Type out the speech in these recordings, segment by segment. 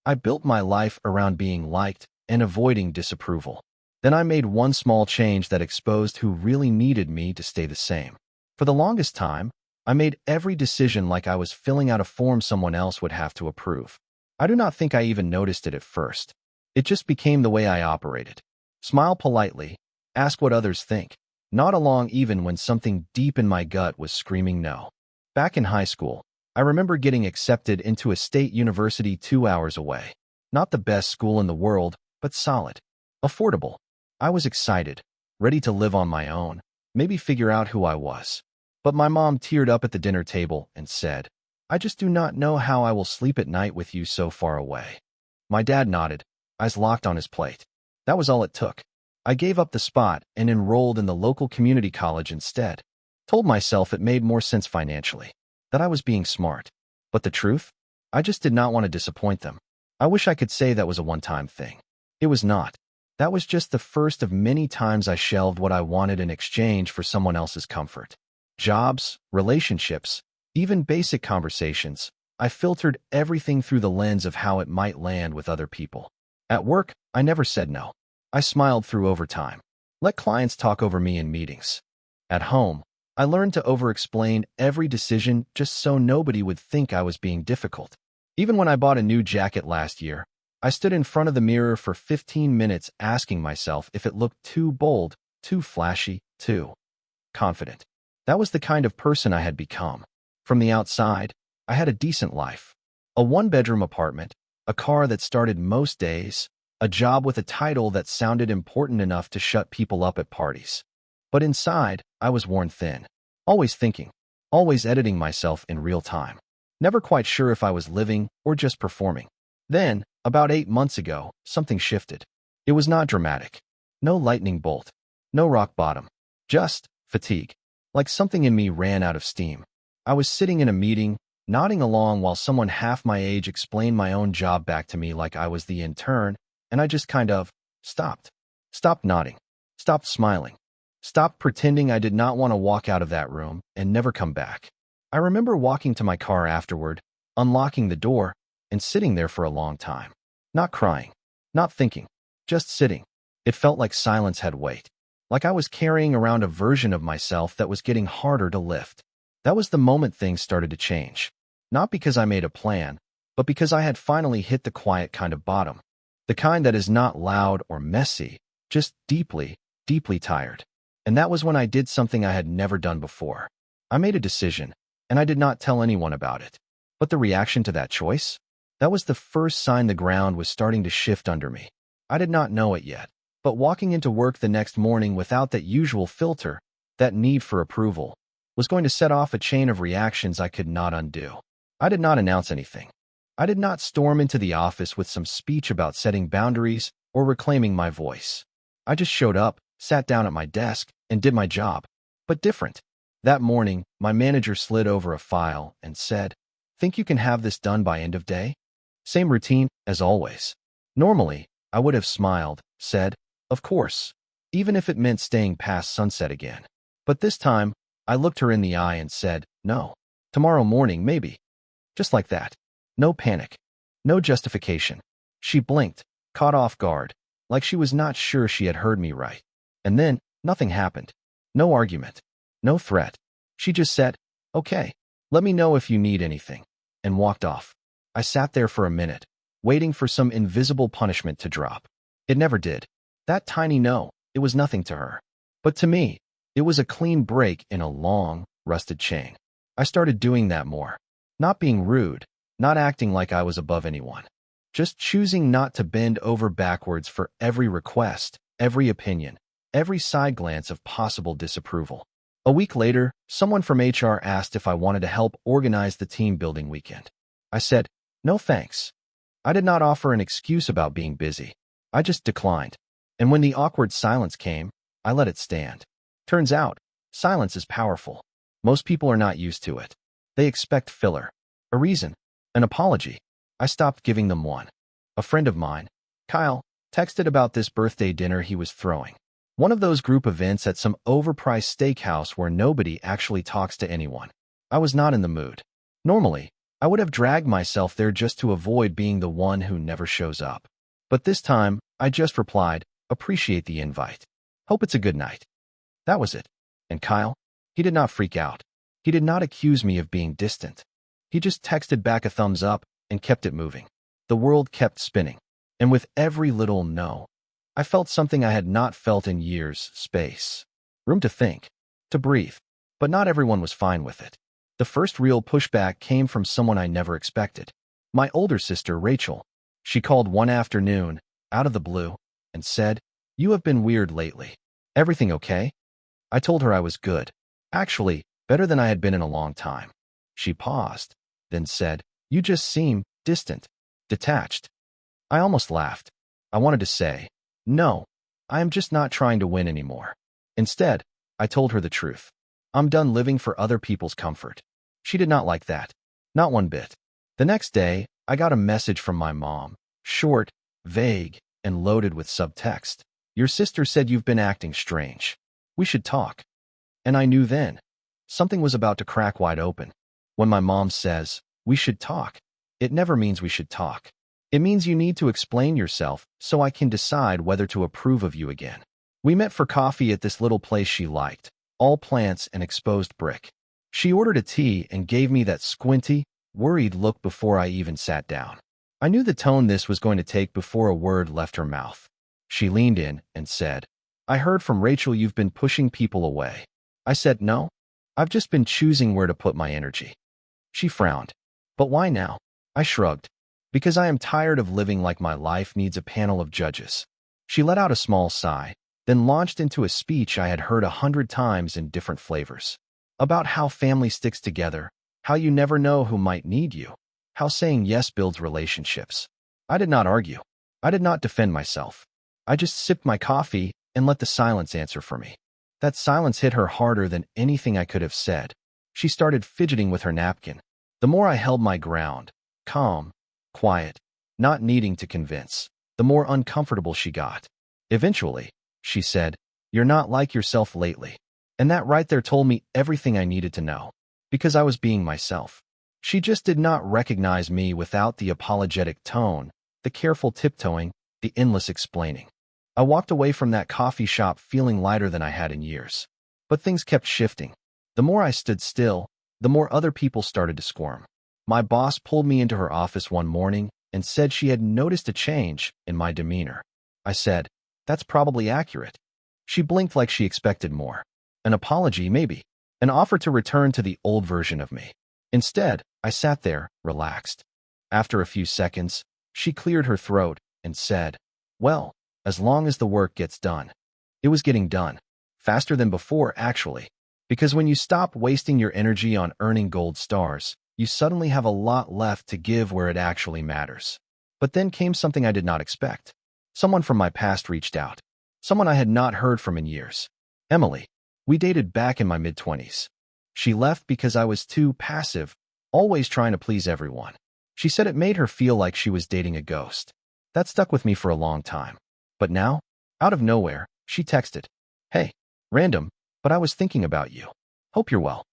I built my life around being liked and avoiding disapproval. Then I made one small change that exposed who really needed me to stay the same. For the longest time, I made every decision like I was filling out a form someone else would have to approve. I do not think I even noticed it at first. It just became the way I operated. Smile politely, ask what others think, nod along even when something deep in my gut was screaming no. Back in high school, I remember getting accepted into a state university 2 hours away. Not the best school in the world, but solid. Affordable. I was excited, ready to live on my own, maybe figure out who I was. But my mom teared up at the dinner table and said, "I just do not know how I will sleep at night with you so far away." My dad nodded, eyes locked on his plate. That was all it took. I gave up the spot and enrolled in the local community college instead. Told myself it made more sense financially, that I was being smart. But the truth? I just did not want to disappoint them. I wish I could say that was a one-time thing. It was not. That was just the first of many times I shelved what I wanted in exchange for someone else's comfort. Jobs, relationships, even basic conversations. I filtered everything through the lens of how it might land with other people. At work, I never said no. I smiled through overtime. Let clients talk over me in meetings. At home, I learned to over-explain every decision just so nobody would think I was being difficult. Even when I bought a new jacket last year, I stood in front of the mirror for 15 minutes asking myself if it looked too bold, too flashy, too confident. That was the kind of person I had become. From the outside, I had a decent life. A one-bedroom apartment, a car that started most days, a job with a title that sounded important enough to shut people up at parties. But inside, I was worn thin. Always thinking, always editing myself in real time. Never quite sure if I was living or just performing. Then, about 8 months ago, something shifted. It was not dramatic. No lightning bolt. No rock bottom. Just fatigue. Like something in me ran out of steam. I was sitting in a meeting, nodding along while someone half my age explained my own job back to me like I was the intern, and I just kind of stopped. Stopped nodding. Stopped smiling. Stopped pretending I did not want to walk out of that room and never come back. I remember walking to my car afterward, unlocking the door, and sitting there for a long time. Not crying. Not thinking. Just sitting. It felt like silence had weight. Like I was carrying around a version of myself that was getting harder to lift. That was the moment things started to change. Not because I made a plan, but because I had finally hit the quiet kind of bottom. The kind that is not loud or messy, just deeply, deeply tired. And that was when I did something I had never done before. I made a decision, and I did not tell anyone about it. But the reaction to that choice? That was the first sign the ground was starting to shift under me. I did not know it yet, but walking into work the next morning without that usual filter, that need for approval, was going to set off a chain of reactions I could not undo. I did not announce anything. I did not storm into the office with some speech about setting boundaries or reclaiming my voice. I just showed up, sat down at my desk, and did my job. But different. That morning, my manager slid over a file and said, "Think you can have this done by end of day?" Same routine as always. Normally, I would have smiled, said, "Of course," even if it meant staying past sunset again. But this time, I looked her in the eye and said, "No. Tomorrow morning, maybe." Just like that. No panic. No justification. She blinked, caught off guard, like she was not sure she had heard me right. And then, nothing happened. No argument. No threat. She just said, "Okay, let me know if you need anything," and walked off. I sat there for a minute, waiting for some invisible punishment to drop. It never did. That tiny no, it was nothing to her. But to me, it was a clean break in a long, rusted chain. I started doing that more. Not being rude, not acting like I was above anyone. Just choosing not to bend over backwards for every request, every opinion, every side glance of possible disapproval. A week later, someone from HR asked if I wanted to help organize the team building weekend. I said, "No thanks." I did not offer an excuse about being busy. I just declined. And when the awkward silence came, I let it stand. Turns out, silence is powerful. Most people are not used to it. They expect filler, a reason, an apology. I stopped giving them one. A friend of mine, Kyle, texted about this birthday dinner he was throwing. One of those group events at some overpriced steakhouse where nobody actually talks to anyone. I was not in the mood. Normally, I would have dragged myself there just to avoid being the one who never shows up. But this time, I just replied, appreciate the invite. Hope it's a good night. That was it. And Kyle? He did not freak out. He did not accuse me of being distant. He just texted back a thumbs up and kept it moving. The world kept spinning. And with every little no, I felt something I had not felt in years: space. Room to think, to breathe. But not everyone was fine with it. The first real pushback came from someone I never expected. My older sister, Rachel. She called one afternoon, out of the blue, and said, "You have been weird lately. Everything okay?" I told her I was good. Actually, better than I had been in a long time. She paused, then said, "You just seem distant, detached." I almost laughed. I wanted to say, "No, I am just not trying to win anymore." Instead, I told her the truth. I'm done living for other people's comfort. She did not like that. Not one bit. The next day, I got a message from my mom. Short, vague, and loaded with subtext. "Your sister said you've been acting strange. We should talk." And I knew then. Something was about to crack wide open. When my mom says, "We should talk," it never means we should talk. It means you need to explain yourself so I can decide whether to approve of you again. We met for coffee at this little place she liked. All plants and exposed brick. She ordered a tea and gave me that squinty, worried look before I even sat down. I knew the tone this was going to take before a word left her mouth. She leaned in and said, "I heard from Rachel you've been pushing people away." I said, "No, I've just been choosing where to put my energy." She frowned. "But why now?" I shrugged. "Because I am tired of living like my life needs a panel of judges." She let out a small sigh, then launched into a speech I had heard 100 times in different flavors. About how family sticks together, how you never know who might need you, how saying yes builds relationships. I did not argue. I did not defend myself. I just sipped my coffee and let the silence answer for me. That silence hit her harder than anything I could have said. She started fidgeting with her napkin. The more I held my ground, calm, quiet, not needing to convince, the more uncomfortable she got. Eventually, she said, "You're not like yourself lately." And that right there told me everything I needed to know. Because I was being myself. She just did not recognize me without the apologetic tone, the careful tiptoeing, the endless explaining. I walked away from that coffee shop feeling lighter than I had in years. But things kept shifting. The more I stood still, the more other people started to squirm. My boss pulled me into her office one morning and said she had noticed a change in my demeanor. I said, "That's probably accurate." She blinked like she expected more. An apology, maybe. An offer to return to the old version of me. Instead, I sat there, relaxed. After a few seconds, she cleared her throat and said, "Well, as long as the work gets done." It was getting done. Faster than before, actually. Because when you stop wasting your energy on earning gold stars, you suddenly have a lot left to give where it actually matters. But then came something I did not expect. Someone from my past reached out. Someone I had not heard from in years. Emily. We dated back in my mid-20s. She left because I was too passive, always trying to please everyone. She said it made her feel like she was dating a ghost. That stuck with me for a long time. But now, out of nowhere, she texted, "Hey, random, but I was thinking about you. Hope you're well."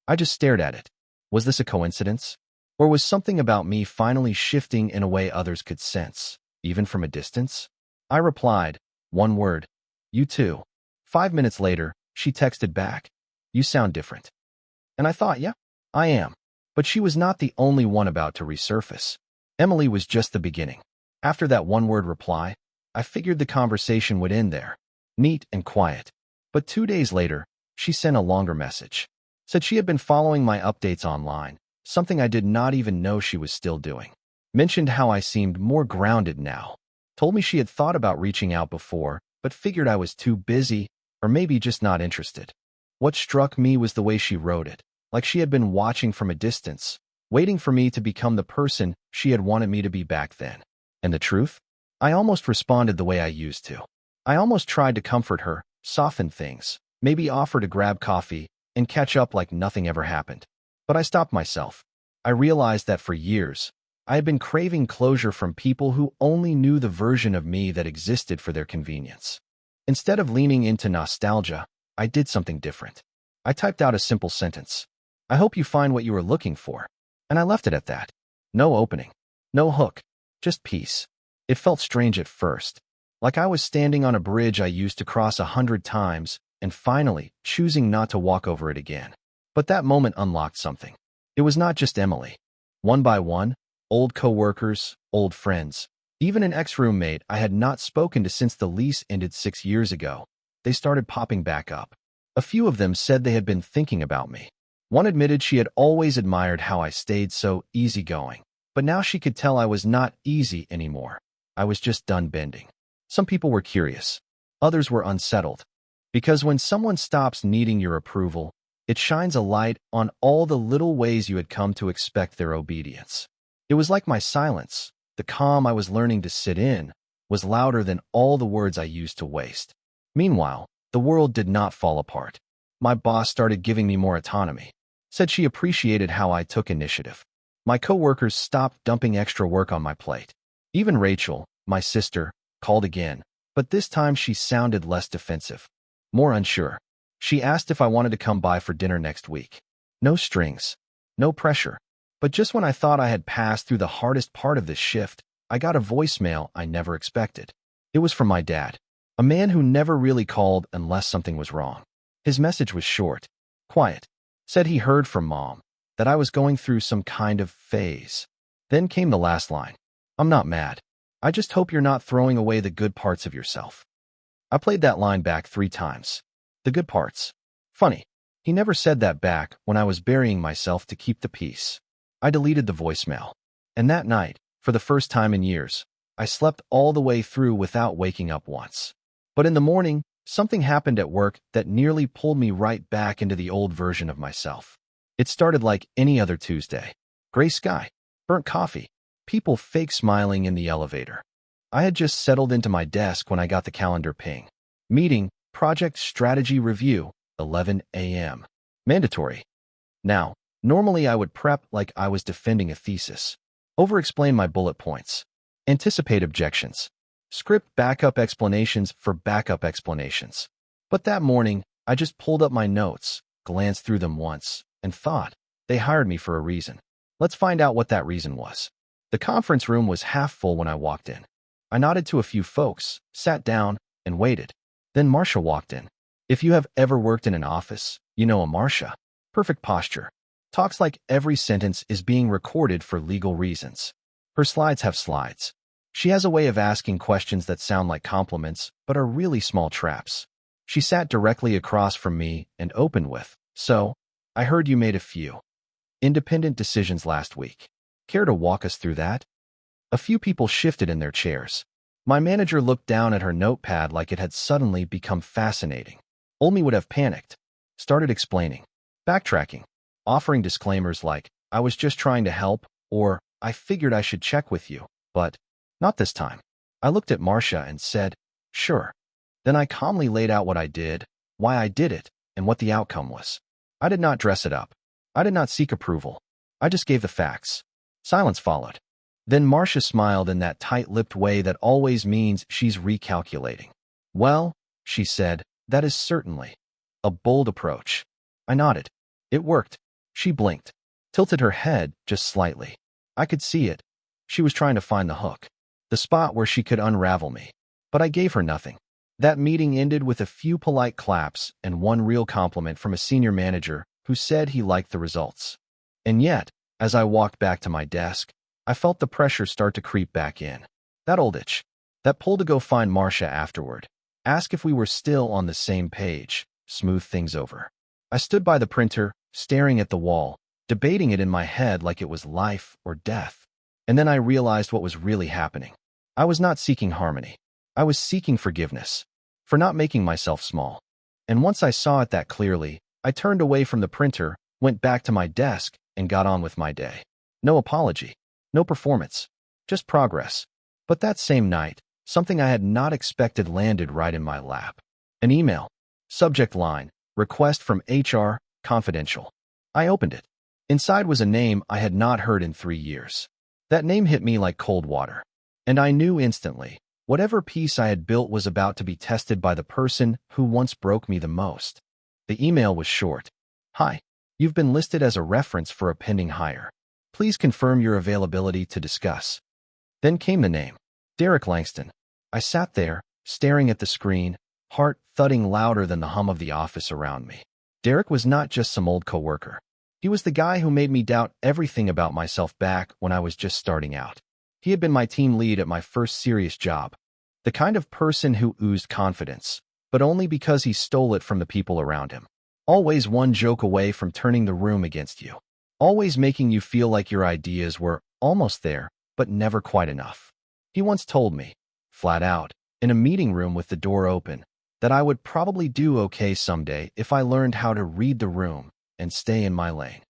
I just stared at it. Was this a coincidence? Or was something about me finally shifting in a way others could sense, even from a distance? I replied, one word, "You too." 5 minutes later, she texted back, "You sound different." And I thought, yeah, I am. But she was not the only one about to resurface. Emily was just the beginning. After that one-word reply, I figured the conversation would end there, neat and quiet. But 2 days later, she sent a longer message. Said she had been following my updates online, something I did not even know she was still doing. Mentioned how I seemed more grounded now. Told me she had thought about reaching out before, but figured I was too busy, or maybe just not interested. What struck me was the way she wrote it, like she had been watching from a distance, waiting for me to become the person she had wanted me to be back then. And the truth? I almost responded the way I used to. I almost tried to comfort her, soften things, maybe offer to grab coffee, and catch up like nothing ever happened. But I stopped myself. I realized that for years, I had been craving closure from people who only knew the version of me that existed for their convenience. Instead of leaning into nostalgia, I did something different. I typed out a simple sentence. "I hope you find what you are looking for." And I left it at that. No opening. No hook. Just peace. It felt strange at first. Like I was standing on a bridge I used to cross 100 times, and finally, choosing not to walk over it again. But that moment unlocked something. It was not just Emily. One by one, old coworkers, old friends, even an ex-roommate I had not spoken to since the lease ended 6 years ago. They started popping back up. A few of them said they had been thinking about me. One admitted she had always admired how I stayed so easygoing, but now she could tell I was not easy anymore. I was just done bending. Some people were curious. Others were unsettled. Because when someone stops needing your approval, it shines a light on all the little ways you had come to expect their obedience. It was like my silence, the calm I was learning to sit in, was louder than all the words I used to waste. Meanwhile, the world did not fall apart. My boss started giving me more autonomy. Said she appreciated how I took initiative. My coworkers stopped dumping extra work on my plate. Even Rachel, my sister, called again, but this time she sounded less defensive, more unsure. She asked if I wanted to come by for dinner next week. No strings, no pressure. But just when I thought I had passed through the hardest part of this shift, I got a voicemail I never expected. It was from my dad, a man who never really called unless something was wrong. His message was short, quiet. Said he heard from Mom, that I was going through some kind of phase. Then came the last line. I'm not mad. I just hope you're not throwing away the good parts of yourself. I played that line back 3 times. The good parts. Funny, he never said that back when I was burying myself to keep the peace. I deleted the voicemail. And that night, for the first time in years, I slept all the way through without waking up once. But in the morning, something happened at work that nearly pulled me right back into the old version of myself. It started like any other Tuesday. Gray sky, burnt coffee, people fake smiling in the elevator. I had just settled into my desk when I got the calendar ping. Meeting, project strategy review, 11 a.m. Mandatory. Now, normally I would prep like I was defending a thesis. Over-explain my bullet points. Anticipate objections. Script backup explanations for backup explanations. But that morning, I just pulled up my notes, glanced through them once, and thought, they hired me for a reason. Let's find out what that reason was. The conference room was half full when I walked in. I nodded to a few folks, sat down, and waited. Then Marcia walked in. If you have ever worked in an office, you know a Marcia. Perfect posture. Talks like every sentence is being recorded for legal reasons. Her slides have slides. She has a way of asking questions that sound like compliments, but are really small traps. She sat directly across from me and opened with, "So, I heard you made a few independent decisions last week. Care to walk us through that?" A few people shifted in their chairs. My manager looked down at her notepad like it had suddenly become fascinating. Olmi would have panicked. Started explaining. Backtracking. Offering disclaimers like, "I was just trying to help," or, "I figured I should check with you, but not this time." I looked at Marcia and said, "Sure." Then I calmly laid out what I did, why I did it, and what the outcome was. I did not dress it up. I did not seek approval. I just gave the facts. Silence followed. Then Marcia smiled in that tight-lipped way that always means she's recalculating. "Well," she said, "that is certainly a bold approach." I nodded. It worked. She blinked, tilted her head just slightly. I could see it. She was trying to find the hook, the spot where she could unravel me. But I gave her nothing. That meeting ended with a few polite claps and one real compliment from a senior manager who said he liked the results. And yet, as I walked back to my desk, I felt the pressure start to creep back in. That old itch. That pull to go find Marcia afterward. Ask if we were still on the same page. Smooth things over. I stood by the printer, staring at the wall, debating it in my head like it was life or death. And then I realized what was really happening. I was not seeking harmony. I was seeking forgiveness for not making myself small. And once I saw it that clearly, I turned away from the printer, went back to my desk, and got on with my day. No apology. No performance. Just progress. But that same night, something I had not expected landed right in my lap. An email. Subject line, "Request from HR, confidential." I opened it. Inside was a name I had not heard in 3 years. That name hit me like cold water. And I knew instantly, whatever peace I had built was about to be tested by the person who once broke me the most. The email was short. "Hi, you've been listed as a reference for a pending hire. Please confirm your availability to discuss. Then came the name. Derek Langston. I sat there, staring at the screen, heart thudding louder than the hum of the office around me. Derek was not just some old coworker. He was the guy who made me doubt everything about myself back when I was just starting out. He had been my team lead at my first serious job. The kind of person who oozed confidence, but only because he stole it from the people around him. Always one joke away from turning the room against you. Always making you feel like your ideas were almost there, but never quite enough. He once told me, flat out, in a meeting room with the door open, that I would probably do okay someday if I learned how to read the room and stay in my lane.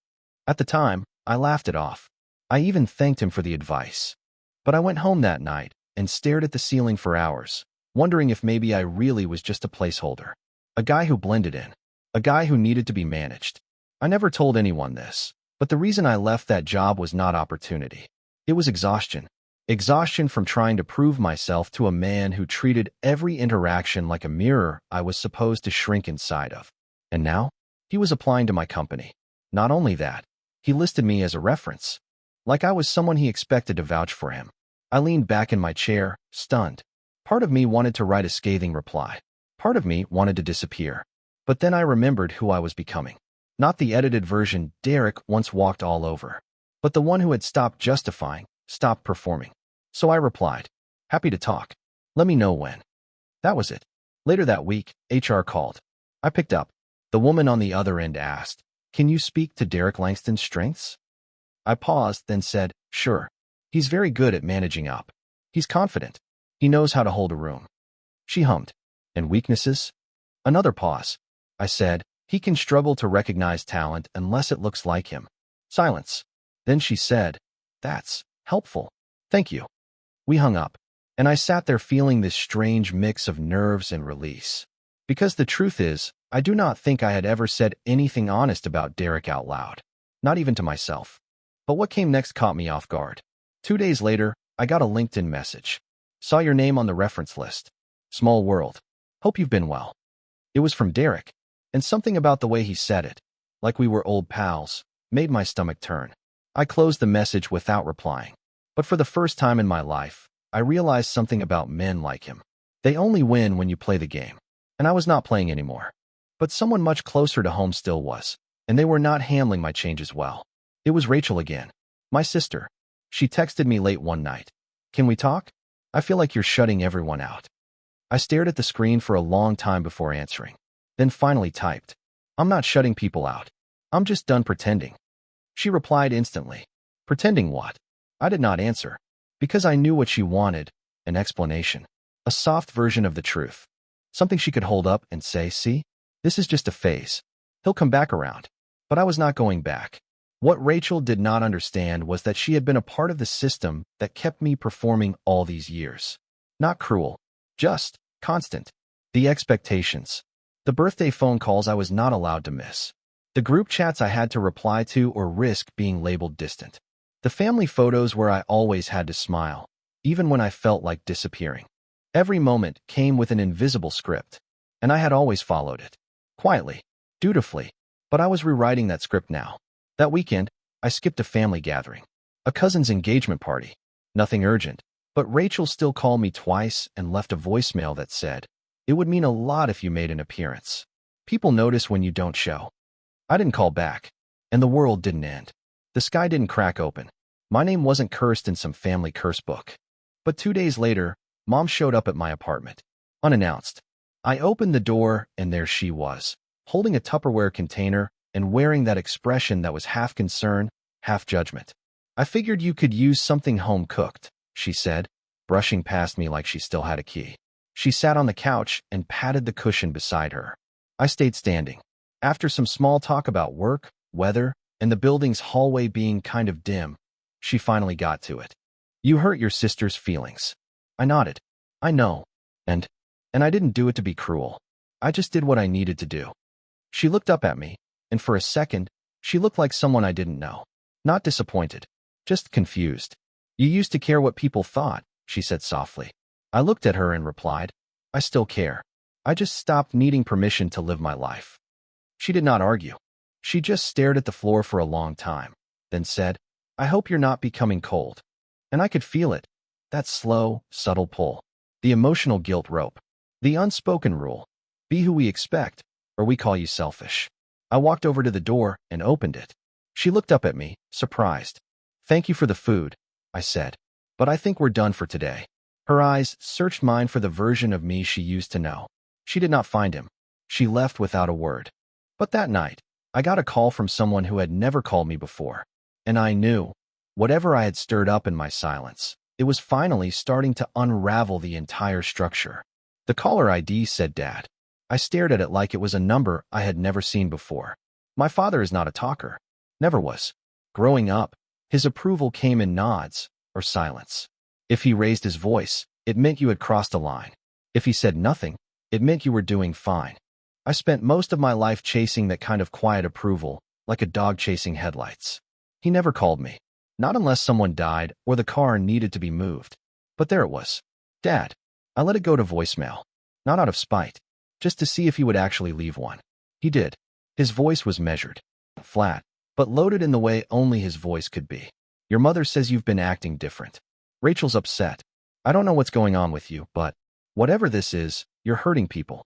At the time, I laughed it off. I even thanked him for the advice. But I went home that night and stared at the ceiling for hours, wondering if maybe I really was just a placeholder. A guy who blended in. A guy who needed to be managed. I never told anyone this, but the reason I left that job was not opportunity. It was exhaustion. Exhaustion from trying to prove myself to a man who treated every interaction like a mirror I was supposed to shrink inside of. And now, he was applying to my company. Not only that, he listed me as a reference. Like I was someone he expected to vouch for him. I leaned back in my chair, stunned. Part of me wanted to write a scathing reply. Part of me wanted to disappear. But then I remembered who I was becoming. Not the edited version Derek once walked all over, but the one who had stopped justifying, stopped performing. So I replied, happy to talk. Let me know when. That was it. Later that week, HR called. I picked up. The woman on the other end asked, can you speak to Derek Langston's strengths? I paused, then said, sure. He's very good at managing up. He's confident. He knows how to hold a room. She hummed. And weaknesses? Another pause. I said, he can struggle to recognize talent unless it looks like him. Silence. Then she said, that's helpful. Thank you. We hung up, and I sat there feeling this strange mix of nerves and release. Because the truth is, I do not think I had ever said anything honest about Derek out loud. Not even to myself. But what came next caught me off guard. 2 days later, I got a LinkedIn message. Saw your name on the reference list. Small world. Hope you've been well. It was from Derek, and something about the way he said it, like we were old pals, made my stomach turn. I closed the message without replying. But for the first time in my life, I realized something about men like him. They only win when you play the game. And I was not playing anymore. But someone much closer to home still was, and they were not handling my changes well. It was Rachel again. My sister. She texted me late one night. Can we talk? I feel like you're shutting everyone out. I stared at the screen for a long time before answering. Then finally typed, I'm not shutting people out. I'm just done pretending. She replied instantly. Pretending what? I did not answer. Because I knew what she wanted, an explanation. A soft version of the truth. Something she could hold up and say, see? This is just a phase. He'll come back around. But I was not going back. What Rachel did not understand was that she had been a part of the system that kept me performing all these years. Not cruel. Just constant. The expectations. The birthday phone calls I was not allowed to miss. The group chats I had to reply to or risk being labeled distant. The family photos where I always had to smile, even when I felt like disappearing. Every moment came with an invisible script, and I had always followed it. Quietly, dutifully, but I was rewriting that script now. That weekend, I skipped a family gathering, a cousin's engagement party. Nothing urgent, but Rachel still called me twice and left a voicemail that said, it would mean a lot if you made an appearance. People notice when you don't show. I didn't call back, and the world didn't end. The sky didn't crack open. My name wasn't cursed in some family curse book. But 2 days later, Mom showed up at my apartment, unannounced. I opened the door, and there she was, holding a Tupperware container and wearing that expression that was half concern, half judgment. I figured you could use something home-cooked, she said, brushing past me like she still had a key. She sat on the couch and patted the cushion beside her. I stayed standing. After some small talk about work, weather, and the building's hallway being kind of dim, she finally got to it. You hurt your sister's feelings. I nodded. I know. And I didn't do it to be cruel. I just did what I needed to do. She looked up at me, and for a second, she looked like someone I didn't know. Not disappointed, just confused. You used to care what people thought, she said softly. I looked at her and replied, I still care. I just stopped needing permission to live my life. She did not argue. She just stared at the floor for a long time, then said, I hope you're not becoming cold. And I could feel it. That slow, subtle pull. The emotional guilt rope. The unspoken rule. Be who we expect, or we call you selfish. I walked over to the door and opened it. She looked up at me, surprised. Thank you for the food, I said. But I think we're done for today. Her eyes searched mine for the version of me she used to know. She did not find him. She left without a word. But that night, I got a call from someone who had never called me before. And I knew, whatever I had stirred up in my silence, it was finally starting to unravel the entire structure. The caller ID said Dad. I stared at it like it was a number I had never seen before. My father is not a talker. Never was. Growing up, his approval came in nods or silence. If he raised his voice, it meant you had crossed a line. If he said nothing, it meant you were doing fine. I spent most of my life chasing that kind of quiet approval, like a dog chasing headlights. He never called me. Not unless someone died or the car needed to be moved. But there it was. Dad. I let it go to voicemail. Not out of spite. Just to see if he would actually leave one. He did. His voice was measured. Flat. But loaded in the way only his voice could be. Your mother says you've been acting different. Rachel's upset. I don't know what's going on with you, but whatever this is, you're hurting people.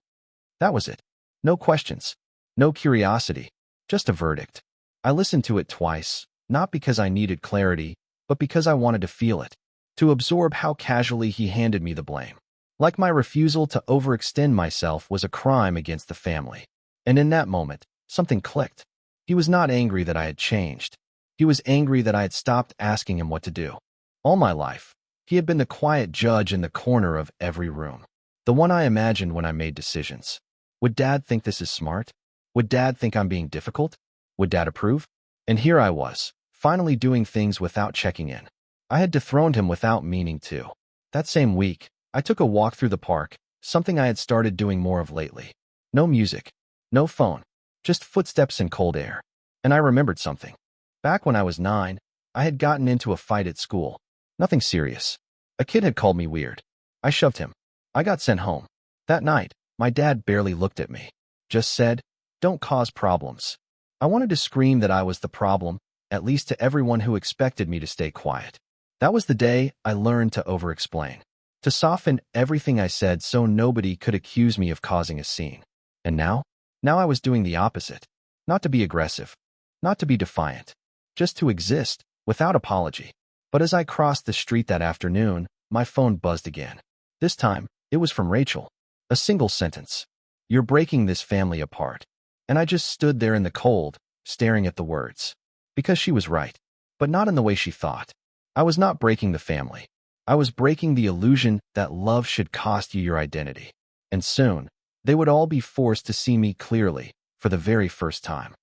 That was it. No questions. No curiosity. Just a verdict. I listened to it twice, not because I needed clarity, but because I wanted to feel it. To absorb how casually he handed me the blame. Like my refusal to overextend myself was a crime against the family. And in that moment, something clicked. He was not angry that I had changed. He was angry that I had stopped asking him what to do. All my life, he had been the quiet judge in the corner of every room. The one I imagined when I made decisions. Would Dad think this is smart? Would Dad think I'm being difficult? Would Dad approve? And here I was, finally doing things without checking in. I had dethroned him without meaning to. That same week, I took a walk through the park, something I had started doing more of lately. No music. No phone. Just footsteps and cold air. And I remembered something. Back when I was 9, I had gotten into a fight at school. Nothing serious. A kid had called me weird. I shoved him. I got sent home. That night, my dad barely looked at me. Just said, "Don't cause problems." I wanted to scream that I was the problem, at least to everyone who expected me to stay quiet. That was the day I learned to over-explain. To soften everything I said so nobody could accuse me of causing a scene. And now? Now I was doing the opposite. Not to be aggressive. Not to be defiant. Just to exist, without apology. But as I crossed the street that afternoon, my phone buzzed again. This time, it was from Rachel. A single sentence. "You're breaking this family apart." And I just stood there in the cold, staring at the words. Because she was right. But not in the way she thought. I was not breaking the family. I was breaking the illusion that love should cost you your identity. And soon, they would all be forced to see me clearly, for the very first time.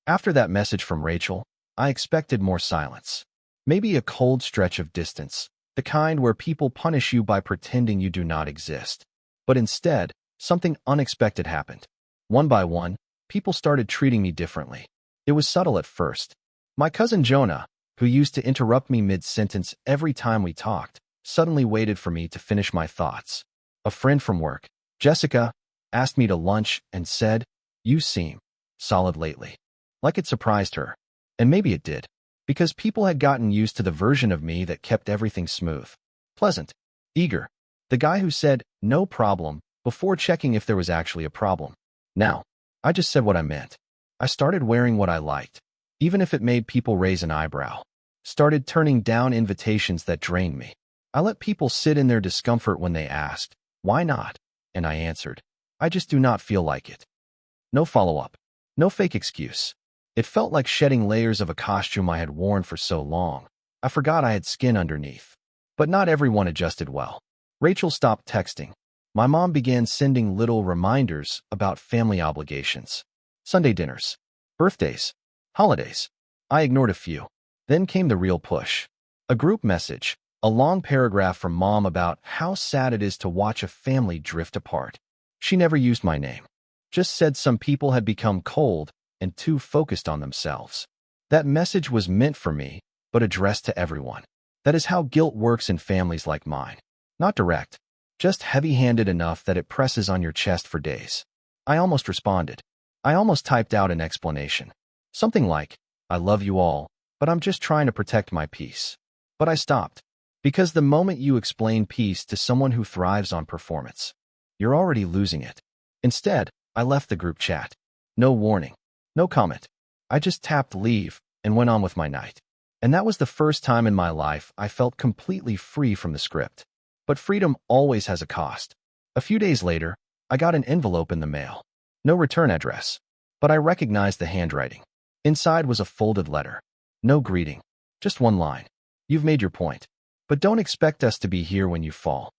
After that message from Rachel, I expected more silence. Maybe a cold stretch of distance, the kind where people punish you by pretending you do not exist. But instead, something unexpected happened. One by one, people started treating me differently. It was subtle at first. My cousin Jonah, who used to interrupt me mid-sentence every time we talked, suddenly waited for me to finish my thoughts. A friend from work, Jessica, asked me to lunch and said, "You seem solid lately." Like it surprised her. And maybe it did. Because people had gotten used to the version of me that kept everything smooth. Pleasant. Eager. The guy who said, "No problem," before checking if there was actually a problem. Now, I just said what I meant. I started wearing what I liked, even if it made people raise an eyebrow. Started turning down invitations that drained me. I let people sit in their discomfort when they asked, "Why not?" And I answered, "I just do not feel like it." No follow-up. No fake excuse. It felt like shedding layers of a costume I had worn for so long. I forgot I had skin underneath. But not everyone adjusted well. Rachel stopped texting. My mom began sending little reminders about family obligations. Sunday dinners. Birthdays. Holidays. I ignored a few. Then came the real push. A group message. A long paragraph from Mom about how sad it is to watch a family drift apart. She never used my name. Just said some people had become cold and too focused on themselves. That message was meant for me, but addressed to everyone. That is how guilt works in families like mine. Not direct. Just heavy-handed enough that it presses on your chest for days. I almost responded. I almost typed out an explanation. Something like, "I love you all, but I'm just trying to protect my peace. But I stopped. Because the moment you explain peace to someone who thrives on performance, you're already losing it. Instead, I left the group chat. No warning. No comment. I just tapped leave and went on with my night. And that was the first time in my life I felt completely free from the script. But freedom always has a cost. A few days later, I got an envelope in the mail. No return address. But I recognized the handwriting. Inside was a folded letter. No greeting. Just one line. You've made your point. But don't expect us to be here when you fall.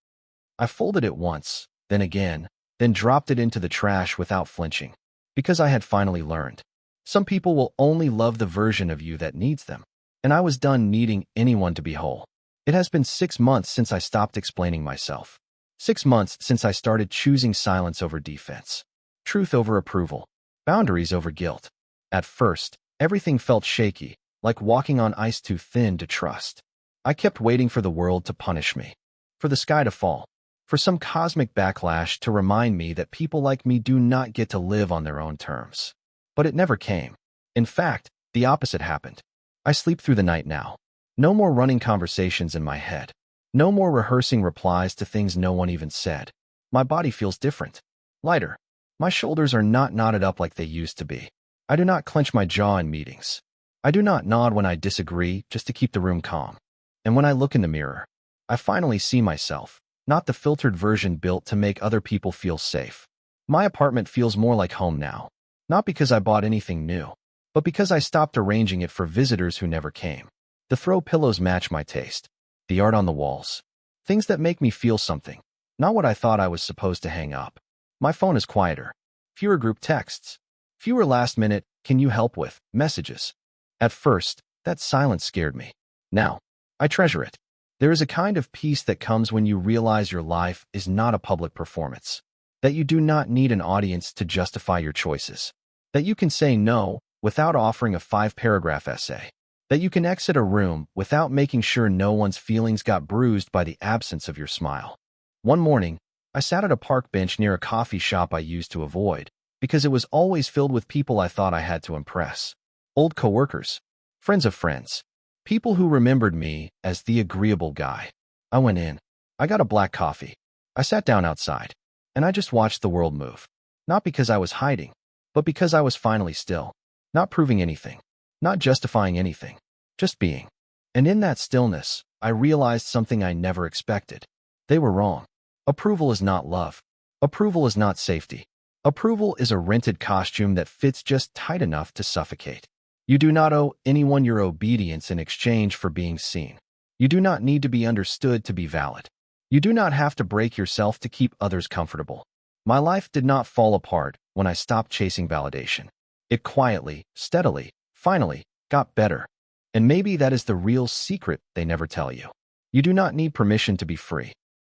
I folded it once, then again, then dropped it into the trash without flinching. Because I had finally learned. Some people will only love the version of you that needs them. And I was done needing anyone to be whole. It has been 6 months since I stopped explaining myself. 6 months since I started choosing silence over defense. Truth over approval. Boundaries over guilt. At first, everything felt shaky, like walking on ice too thin to trust. I kept waiting for the world to punish me. For the sky to fall. For some cosmic backlash to remind me that people like me do not get to live on their own terms. But it never came. In fact, the opposite happened. I sleep through the night now. No more running conversations in my head. No more rehearsing replies to things no one even said. My body feels different. Lighter. My shoulders are not knotted up like they used to be. I do not clench my jaw in meetings. I do not nod when I disagree just to keep the room calm. And when I look in the mirror, I finally see myself, not the filtered version built to make other people feel safe. My apartment feels more like home now. Not because I bought anything new, but because I stopped arranging it for visitors who never came. The throw pillows match my taste. The art on the walls. Things that make me feel something. Not what I thought I was supposed to hang up. My phone is quieter. Fewer group texts. Fewer last-minute, "can you help with" messages. At first, that silence scared me. Now, I treasure it. There is a kind of peace that comes when you realize your life is not a public performance. That you do not need an audience to justify your choices. That you can say no without offering a 5-paragraph essay. That you can exit a room without making sure no one's feelings got bruised by the absence of your smile. One morning, I sat at a park bench near a coffee shop I used to avoid because it was always filled with people I thought I had to impress. Old coworkers, friends of friends, people who remembered me as the agreeable guy. I went in. I got a black coffee. I sat down outside, and I just watched the world move. Not because I was hiding, but because I was finally still. Not proving anything. Not justifying anything. Just being. And in that stillness, I realized something I never expected. They were wrong. Approval is not love. Approval is not safety. Approval is a rented costume that fits just tight enough to suffocate. You do not owe anyone your obedience in exchange for being seen. You do not need to be understood to be valid. You do not have to break yourself to keep others comfortable. My life did not fall apart when I stopped chasing validation. It quietly, steadily, finally, got better. And maybe that is the real secret they never tell you. You do not need permission to be free.